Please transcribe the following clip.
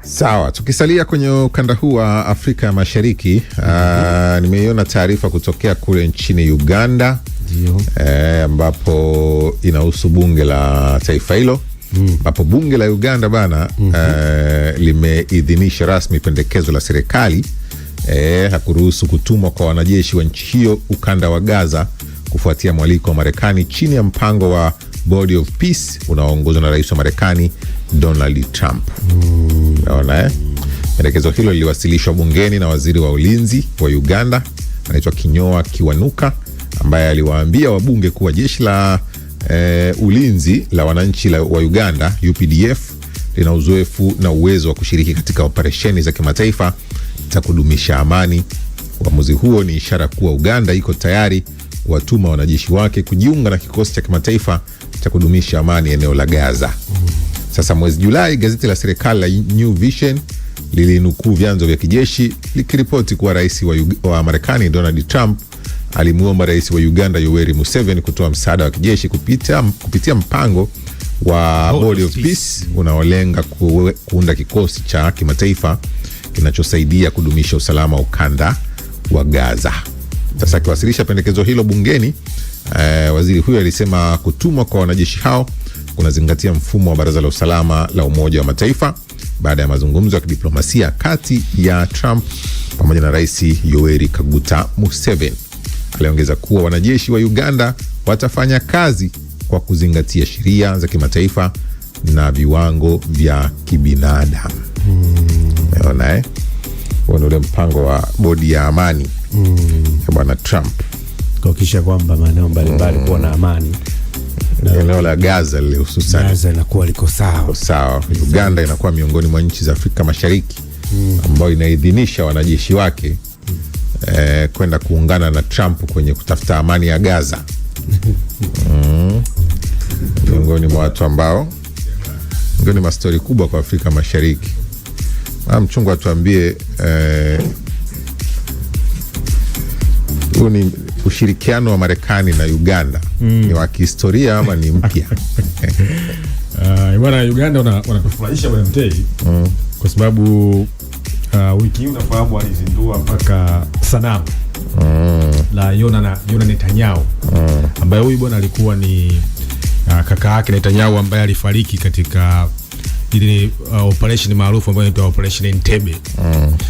Sawa, tukisalia kwenye ukanda huu wa Afrika ya Mashariki, nimeiona taarifa kutokea kule nchini Uganda, ambapo inahusu bunge la taifa hilo, ambapo bunge la Uganda bana limeidhinisha rasmi pendekezo la serikali hakuruhusu kutumwa kwa wanajeshi wa nchi hiyo ukanda wa Gaza kufuatia mwaliko wa Marekani chini ya mpango wa Body of Peace unaoongozwa na Rais wa Marekani Donald Trump. Unaona pendekezo hilo liliwasilishwa bungeni na waziri wa ulinzi wa Uganda anaitwa Kinyoa Kiwanuka, ambaye aliwaambia wabunge kuwa jeshi la ulinzi la wananchi wa Uganda UPDF lina uzoefu na uwezo wa kushiriki katika operesheni za kimataifa za kudumisha amani. Uamuzi huo ni ishara kuwa Uganda iko tayari kuwatuma wanajeshi wake kujiunga na kikosi cha kimataifa cha kudumisha amani eneo la Gaza. Sasa mwezi Julai, gazeti la serikali la New Vision lilinukuu vyanzo vya kijeshi likiripoti kuwa rais wa Marekani Donald Trump alimuomba rais wa Uganda Yoweri Museveni kutoa msaada wa kijeshi kupitia mpango wa Body of Peace unaolenga kuunda kikosi cha kimataifa kinachosaidia kudumisha usalama wa ukanda wa Gaza. Sasa akiwasilisha pendekezo hilo bungeni, waziri huyo alisema kutumwa kwa wanajeshi hao kunazingatia mfumo wa Baraza la Usalama la Umoja wa Mataifa baada ya mazungumzo ya kidiplomasia kati ya Trump pamoja na Rais Yoweri Kaguta Museveni. Aliongeza kuwa wanajeshi wa Uganda watafanya kazi kwa kuzingatia sheria za kimataifa na viwango vya kibinadamu. Unaona huo ndio mpango wa bodi ya amani ya Bwana Trump, kuhakikisha kwamba maeneo mbalimbali kuwa na amani. Eneo la Gaza lile hususan Gaza inakuwa liko sawa. Uganda inakuwa miongoni mwa nchi za Afrika Mashariki ambayo inaidhinisha wanajeshi wake kwenda kuungana na Trump kwenye kutafuta amani ya Gaza. Miongoni mwa watu ambao miongoni mwa stori kubwa kwa Afrika Mashariki. Mchungu atuambie huu ni ushirikiano wa Marekani na Uganda ni wa kihistoria ama ni mpya? Bwana, Uganda wanatufurahisha bwana Mtei, kwa sababu wiki hii unafahamu walizindua mpaka sanamu la Yona Netanyahu, ambaye huyu bwana alikuwa ni kaka yake Netanyahu ambaye alifariki katika ile operation maarufu ambayo inaitwa Operation Entebbe.